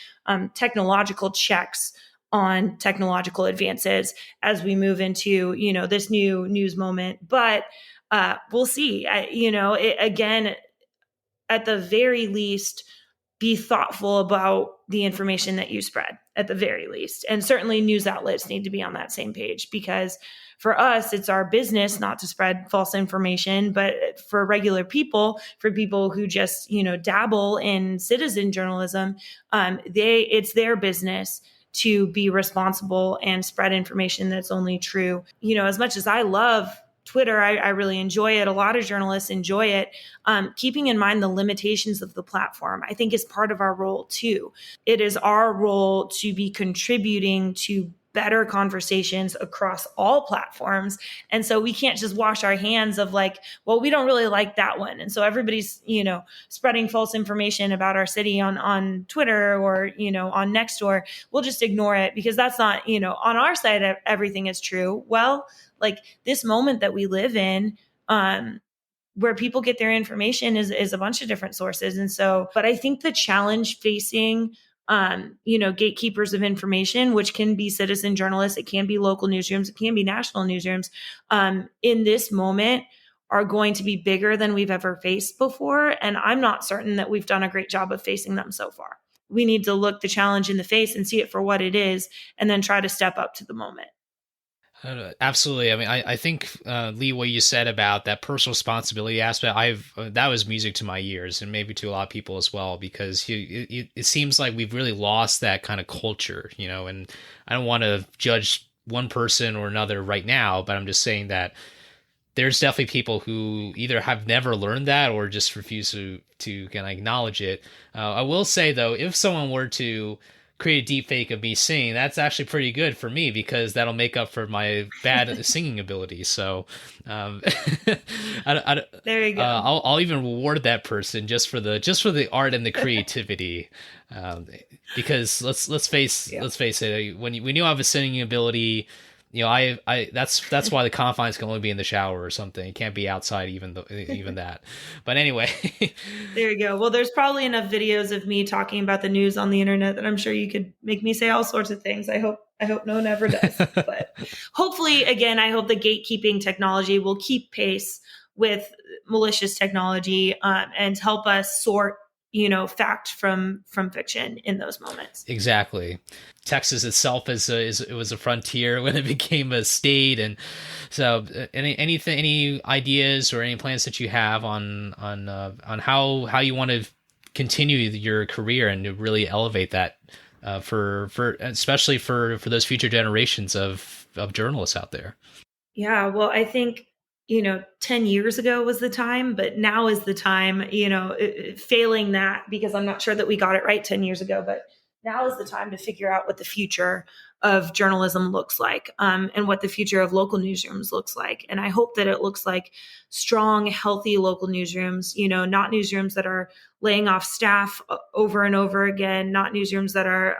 technological checks on technological advances as we move into, this new news moment. But we'll see. Again, at the very least, be thoughtful about the information that you spread, at the very least. And certainly news outlets need to be on that same page, because for us, it's our business not to spread false information. But for regular people, for people who just, dabble in citizen journalism, it's their business to be responsible and spread information that's only true. As much as I love Twitter, I really enjoy it. A lot of journalists enjoy it. Keeping in mind the limitations of the platform, I think, is part of our role too. It is our role to be contributing to better conversations across all platforms. And so we can't just wash our hands of like, well, we don't really like that one. And so everybody's, spreading false information about our city on Twitter or, on Nextdoor. We'll just ignore it because that's not, on our side, everything is true. Well, like this moment that we live in, where people get their information is a bunch of different sources. And so, but I think the challenge facing, gatekeepers of information, which can be citizen journalists, it can be local newsrooms, it can be national newsrooms, in this moment are going to be bigger than we've ever faced before. And I'm not certain that we've done a great job of facing them so far. We need to look the challenge in the face and see it for what it is, and then try to step up to the moment. Absolutely. I mean, I think Lee, what you said about that personal responsibility aspect, I've that was music to my ears, and maybe to a lot of people as well, because it seems like we've really lost that kind of culture, you know. And I don't want to judge one person or another right now, but I'm just saying that there's definitely people who either have never learned that or just refuse to kind of acknowledge it. I will say though, if someone were to create a deep fake of me singing, that's actually pretty good for me because that'll make up for my bad singing ability. So, um, There you go. I'll even reward that person just for the art and the creativity. Um, because Yeah. let's face it, when you have a singing ability, you know, that's why the confines can only be in the shower or something. It can't be outside, even that. But anyway, There you go. Well, there's probably enough videos of me talking about the news on the internet that I'm sure you could make me say all sorts of things. I hope no one ever does. But hopefully, again, I hope the gatekeeping technology will keep pace with malicious technology, and help us sort, fact from fiction in those moments. exactly. Texas itself is it was a frontier when it became a state, and so any ideas or any plans that you have on how you want to continue your career and to really elevate that for especially for those future generations of journalists out there. Yeah, well, I think, 10 years ago was the time, but now is the time, failing that, because I'm not sure that we got it right 10 years ago, but now is the time to figure out what the future of journalism looks like, and what the future of local newsrooms looks like. And I hope that it looks like strong, healthy local newsrooms, not newsrooms that are laying off staff over and over again, not newsrooms that are,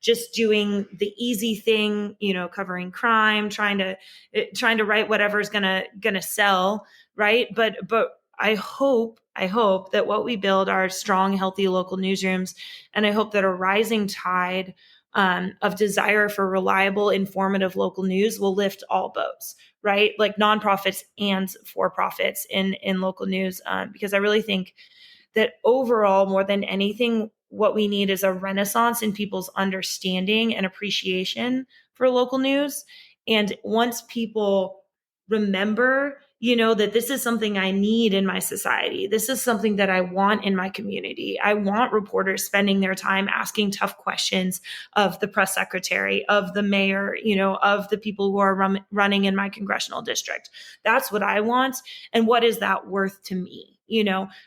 just doing the easy thing, covering crime, trying to write whatever's gonna sell, right? But I hope that what we build are strong, healthy local newsrooms, and I hope that a rising tide, of desire for reliable, informative local news will lift all boats, right? Like nonprofits and for profits in local news, because I really think that overall, more than anything, what we need is a renaissance in people's understanding and appreciation for local news. And once people remember, that this is something I need in my society, this is something that I want in my community. I want reporters spending their time asking tough questions of the press secretary, of the mayor, of the people who are running in my congressional district. That's what I want. And what is that worth to me?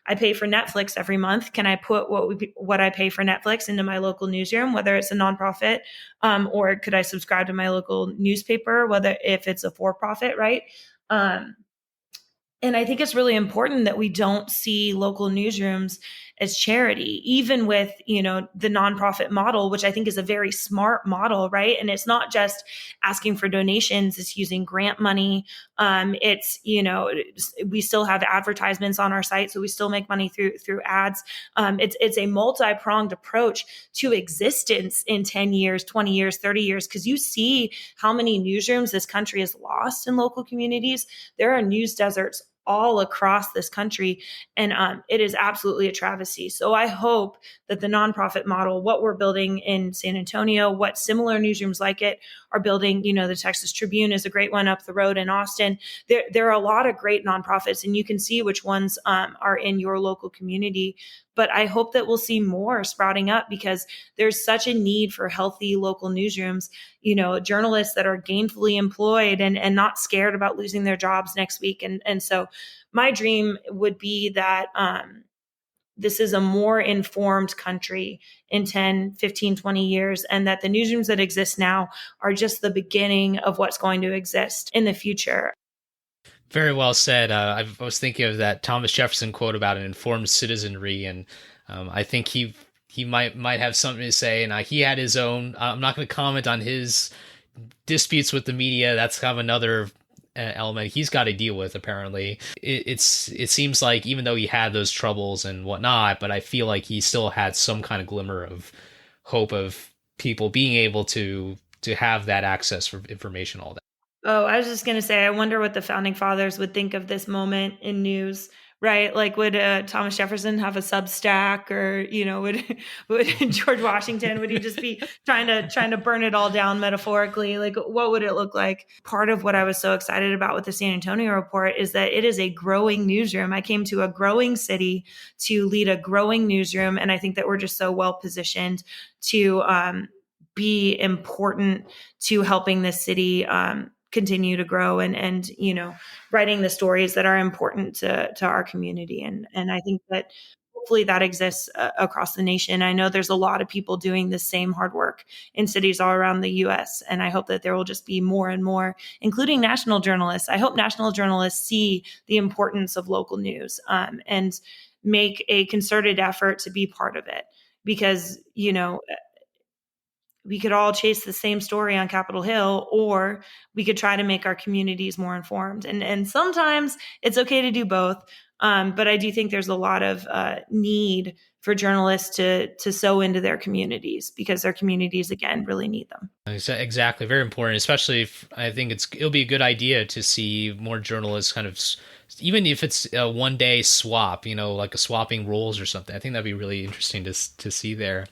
I pay for Netflix every month. Can I put what I pay for Netflix into my local newsroom, whether it's a nonprofit, or could I subscribe to my local newspaper, whether if it's a for profit, right? Um, and I think it's really important that we don't see local newsrooms as charity, even with, the nonprofit model, which I think is a very smart model, right? And it's not just asking for donations, it's using grant money. We still have advertisements on our site, so we still make money through ads. It's a multi-pronged approach to existence in 10 years, 20 years, 30 years, because you see how many newsrooms this country has lost in local communities. There are news deserts all across this country. And it is absolutely a travesty. So I hope that the nonprofit model, what we're building in San Antonio, what similar newsrooms like it are building, the Texas Tribune is a great one up the road in Austin. There are a lot of great nonprofits, and you can see which ones are in your local community. But I hope that we'll see more sprouting up, because there's such a need for healthy local newsrooms, journalists that are gainfully employed and not scared about losing their jobs next week. And so my dream would be that, this is a more informed country in 10, 15, 20 years, and that the newsrooms that exist now are just the beginning of what's going to exist in the future. Very well said. I was thinking of that Thomas Jefferson quote about an informed citizenry, and I think he might have something to say. And he had his own. I'm not going to comment on his disputes with the media. That's kind of another element he's got to deal with. Apparently, it seems like even though he had those troubles and whatnot, but I feel like he still had some kind of glimmer of hope of people being able to have that access for information, all that. Oh, I was just going to say, I wonder what the founding fathers would think of this moment in news, Right? Like, would Thomas Jefferson have a Substack, or would George Washington, would he just be trying to burn it all down metaphorically? Like, what would it look like? Part of what I was so excited about with the San Antonio report is that it is a growing newsroom. I came to a growing city to lead a growing newsroom, and I think that we're just so well positioned to be important to helping this city continue to grow, and writing the stories that are important to our community. And I think that hopefully that exists across the nation. I know there's a lot of people doing the same hard work in cities all around the US. And I hope that there will just be more and more, including national journalists. I hope national journalists see the importance of local news, and make a concerted effort to be part of it. Because, we could all chase the same story on Capitol Hill, or we could try to make our communities more informed. And sometimes it's okay to do both. But I do think there's a lot of need for journalists to sow into their communities, because their communities, again, really need them. Exactly. Very important, especially if I think it'll be a good idea to see more journalists kind of, even if it's a 1 day swap, like a swapping roles or something. I think that'd be really interesting to see there.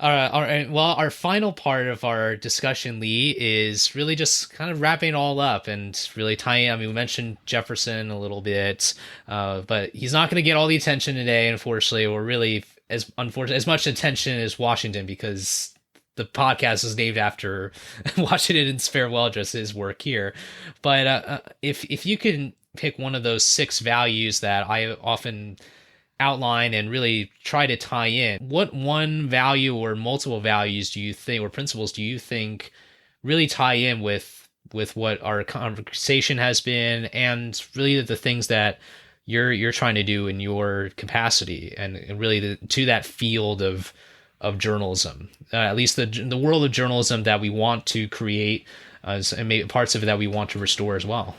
All right. Well, our final part of our discussion, Leigh, is really just kind of wrapping it all up and really tying. I mean, we mentioned Jefferson a little bit, but he's not going to get all the attention today, unfortunately, or really as much attention as Washington, because the podcast is named after Washington's farewell address, his work here. But if you can pick one of those 6 values that I often outline and really try to tie in, what one value or multiple values do you think, or principles do you think, really tie in with what our conversation has been, and really the things that you're trying to do in your capacity, and really to that field of journalism, at least the world of journalism that we want to create, and maybe parts of it that we want to restore as well?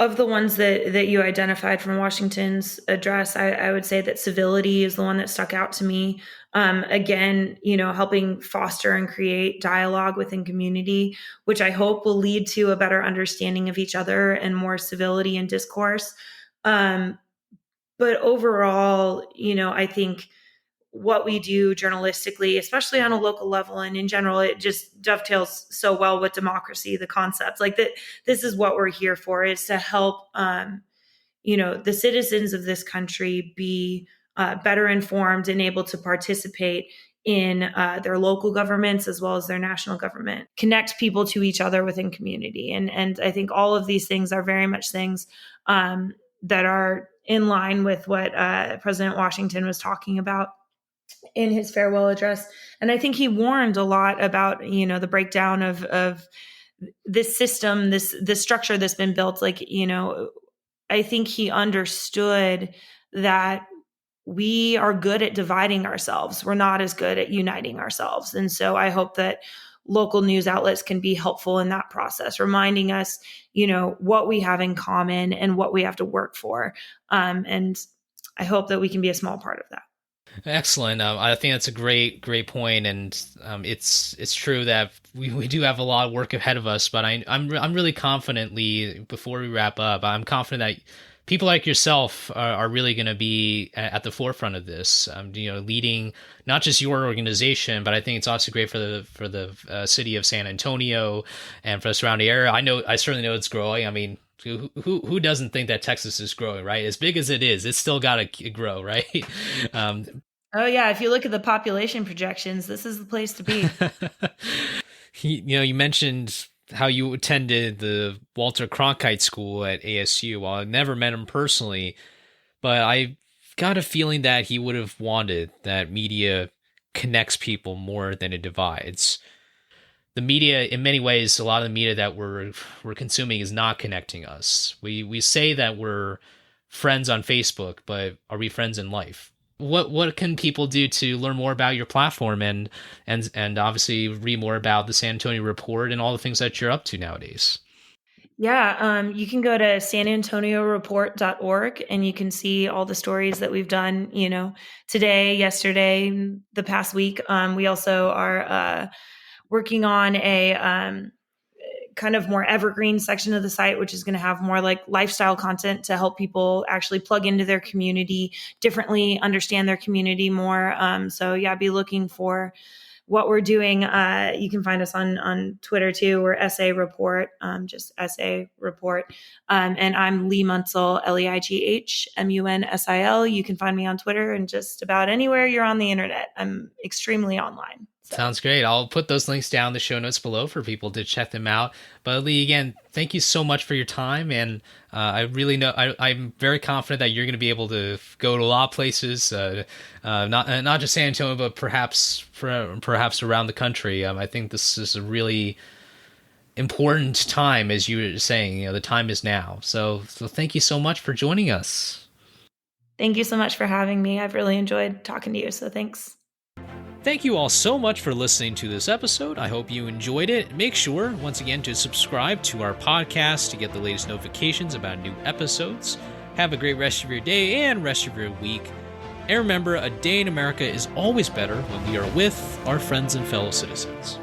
Of the ones that you identified from Washington's address, I would say that civility is the one that stuck out to me. Again, helping foster and create dialogue within community, which I hope will lead to a better understanding of each other and more civility and discourse. But overall, I think what we do journalistically, especially on a local level and in general, it just dovetails so well with democracy, the concept. Like that, this is what we're here for, is to help, the citizens of this country be better informed and able to participate in their local governments as well as their national government, connect people to each other within community. And I think all of these things are very much things that are in line with what President Washington was talking about in his farewell address. And I think he warned a lot about, the breakdown of this system, this structure that's been built. Like, I think he understood that we are good at dividing ourselves. We're not as good at uniting ourselves. And so I hope that local news outlets can be helpful in that process, reminding us, what we have in common and what we have to work for. And I hope that we can be a small part of that. Excellent. I think that's a great point, and it's true that we do have a lot of work ahead of us. But I'm really confident, Leigh, before we wrap up, I'm confident that people like yourself are really going to be at the forefront of this. Leading not just your organization, but I think it's also great for the city of San Antonio and for the surrounding area. I certainly know it's growing. I mean, who doesn't think that Texas is growing, right? As big as it is, it's still got to grow, right? Oh yeah, if you look at the population projections, this is the place to be. You mentioned how you attended the Walter Cronkite School at ASU. Well, I never met him personally, but I got a feeling that he would have wanted that media connects people more than it divides. The media, in many ways, a lot of the media that we're consuming is not connecting us. We say that we're friends on Facebook, but are we friends in life? What can people do to learn more about your platform and obviously read more about the San Antonio Report and all the things that you're up to nowadays? Yeah, you can go to sanantonioreport.org and you can see all the stories that we've done, today, yesterday, the past week. We also are working on a kind of more evergreen section of the site, which is going to have more like lifestyle content to help people actually plug into their community differently, understand their community more. So yeah, be looking for what we're doing. You can find us on Twitter too. We're Essay Report, just Essay Report. And I'm Leigh Munsil, LeIghMunsil. You can find me on Twitter and just about anywhere you're on the internet. I'm extremely online. So. Sounds great. I'll put those links down in the show notes below for people to check them out. But Leigh, again, thank you so much for your time. And I really know I'm very confident that you're going to be able to go to a lot of places, not just San Antonio, but perhaps around the country. I think this is a really important time, as you were saying. The time is now. So thank you so much for joining us. Thank you so much for having me. I've really enjoyed talking to you. So thanks. Thank you all so much for listening to this episode. I hope you enjoyed it. Make sure, once again, to subscribe to our podcast to get the latest notifications about new episodes. Have a great rest of your day and rest of your week. And remember, a day in America is always better when we are with our friends and fellow citizens.